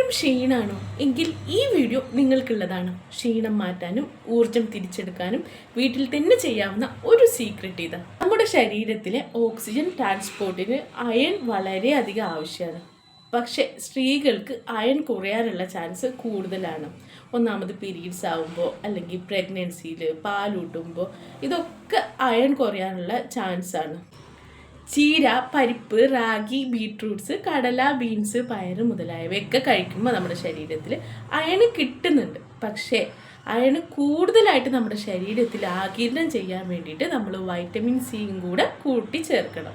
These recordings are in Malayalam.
എപ്പോഴും ക്ഷീണമാണോ എങ്കിൽ ഈ വീഡിയോ നിങ്ങൾക്കുള്ളതാണ്. ക്ഷീണം മാറ്റാനും ഊർജം തിരിച്ചെടുക്കാനും വീട്ടിൽ തന്നെ ചെയ്യാവുന്ന ഒരു സീക്രട്ട് ഇതാ. നമ്മുടെ ശരീരത്തിലെ ഓക്സിജൻ ട്രാൻസ്പോർട്ടിന് അയൺ വളരെയധികം ആവശ്യമാണ്. പക്ഷേ സ്ത്രീകൾക്ക് അയൺ കുറയാനുള്ള ചാൻസ് കൂടുതലാണ്. ഒന്നാമത് പീരീഡ്സ് ആകുമ്പോൾ അല്ലെങ്കിൽ പ്രഗ്നൻസിയിൽ പാലൂട്ടുമ്പോൾ ഇതൊക്കെ അയൺ കുറയാനുള്ള ചാൻസാണ്. ചീര, പരിപ്പ്, റാഗി, ബീട്രൂട്ട്സ്, കടല, ബീൻസ്, പയർ മുതലായവയൊക്കെ കഴിക്കുമ്പോൾ നമ്മുടെ ശരീരത്തിൽ അയൺ കിട്ടുന്നുണ്ട്. പക്ഷേ അയൺ കൂടുതലായിട്ട് നമ്മുടെ ശരീരത്തിൽ ആഗിരണം ചെയ്യാൻ വേണ്ടിയിട്ട് നമ്മൾ വൈറ്റമിൻ സിയും കൂടെ കൂട്ടിച്ചേർക്കണം.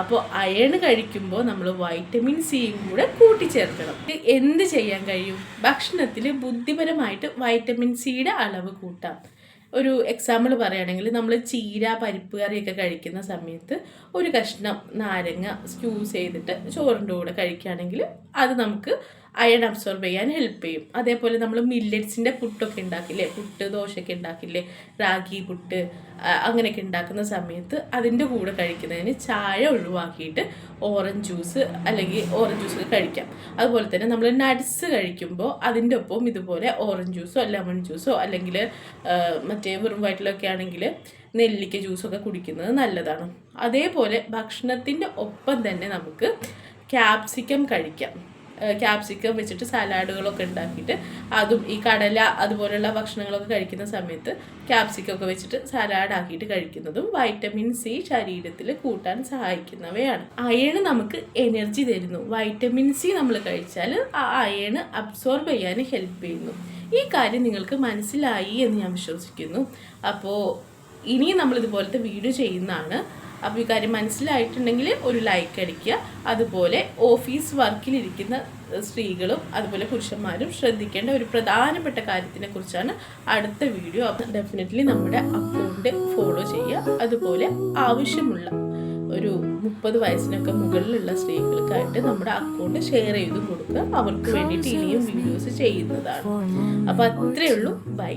അപ്പോൾ അയൺ കഴിക്കുമ്പോൾ നമ്മൾ വൈറ്റമിൻ സിയും കൂടെ കൂട്ടിച്ചേർക്കണം. എന്ത് ചെയ്യാൻ കഴിയും? ഭക്ഷണത്തിൽ ബുദ്ധിപരമായിട്ട് വൈറ്റമിൻ സിയുടെ അളവ് കൂട്ടാം. ഒരു എക്സാമ്പിൾ പറയുകയാണെങ്കിൽ നമ്മൾ ചീര, പരിപ്പ് കറിയൊക്കെ കഴിക്കുന്ന സമയത്ത് ഒരു കഷ്ണം നാരങ്ങ ജ്യൂസ് ചെയ്തിട്ട് ചോറിൻ്റെ കൂടെ കഴിക്കുകയാണെങ്കിൽ അത് നമുക്ക് അയൺ അബ്സോർബ് ചെയ്യാൻ ഹെൽപ്പ് ചെയ്യും. അതേപോലെ നമ്മൾ മില്ലറ്റ്സിൻ്റെ പുട്ടൊക്കെ ഉണ്ടാക്കില്ലേ, പുട്ട് ദോശയൊക്കെ ഉണ്ടാക്കില്ലേ, റാഗി പുട്ട് അങ്ങനെയൊക്കെ ഉണ്ടാക്കുന്ന സമയത്ത് അതിൻ്റെ കൂടെ കഴിക്കുന്നതിന് ചായ ഒഴിവാക്കിയിട്ട് ഓറഞ്ച് ജ്യൂസ് അല്ലെങ്കിൽ ഓറഞ്ച് ജ്യൂസ് കഴിക്കാം. അതുപോലെ തന്നെ നമ്മൾ നട്ട്സ് കഴിക്കുമ്പോൾ അതിൻ്റെ ഒപ്പം ഇതുപോലെ ഓറഞ്ച് ജ്യൂസോ ലെമൺ ജ്യൂസോ അല്ലെങ്കിൽ മറ്റേ വെറും വയറ്റിലൊക്കെ ആണെങ്കിൽ നെല്ലിക്ക ജ്യൂസൊക്കെ കുടിക്കുന്നത് നല്ലതാണ്. അതേപോലെ ഭക്ഷണത്തിൻ്റെ ഒപ്പം തന്നെ നമുക്ക് ക്യാപ്സിക്കം കഴിക്കാം. ക്യാപ്സിക്കം വെച്ചിട്ട് സലാഡുകളൊക്കെ ഉണ്ടാക്കിയിട്ട് അതും ഈ കടല അതുപോലെയുള്ള ഭക്ഷണങ്ങളൊക്കെ കഴിക്കുന്ന സമയത്ത് ക്യാപ്സിക്കം വെച്ചിട്ട് സലാഡാക്കിയിട്ട് കഴിക്കുന്നതും വൈറ്റമിൻ സി ശരീരത്തിൽ കൂട്ടാൻ സഹായിക്കുന്നവയാണ്. അയൺ നമുക്ക് എനർജി തരുന്നു. വൈറ്റമിൻ സി നമ്മൾ കഴിച്ചാൽ ആ അയൺ അബ്സോർബ് ചെയ്യാൻ ഹെൽപ്പ് ചെയ്യുന്നു. ഈ കാര്യം നിങ്ങൾക്ക് മനസ്സിലായി എന്ന് ഞാൻ വിശ്വസിക്കുന്നു. അപ്പോൾ ഇനിയും നമ്മളിതുപോലത്തെ വീഡിയോ ചെയ്യുന്നതാണ്. അപ്പോൾ ഈ കാര്യം മനസ്സിലായിട്ടുണ്ടെങ്കിൽ ഒരു ലൈക്ക് അടിക്കുക. അതുപോലെ ഓഫീസ് വർക്കിലിരിക്കുന്ന സ്ത്രീകളും അതുപോലെ പുരുഷന്മാരും ശ്രദ്ധിക്കേണ്ട ഒരു പ്രധാനപ്പെട്ട കാര്യത്തിനെ കുറിച്ചാണ് അടുത്ത വീഡിയോ. അപ്പോൾ ഡെഫിനറ്റ്ലി നമ്മുടെ അക്കൗണ്ട് ഫോളോ ചെയ്യുക. അതുപോലെ ആവശ്യമുള്ള ഒരു 30 വയസ്സിനൊക്കെ മുകളിലുള്ള സ്ത്രീകൾക്കായിട്ട് നമ്മുടെ അക്കൗണ്ട് ഷെയർ ചെയ്ത് കൊടുക്കുക. അവർക്ക് വേണ്ടിയിട്ട് ഇനിയും വീഡിയോസ് ചെയ്യുന്നതാണ്. അപ്പോൾ അത്രയേ ഉള്ളൂ. ബൈ.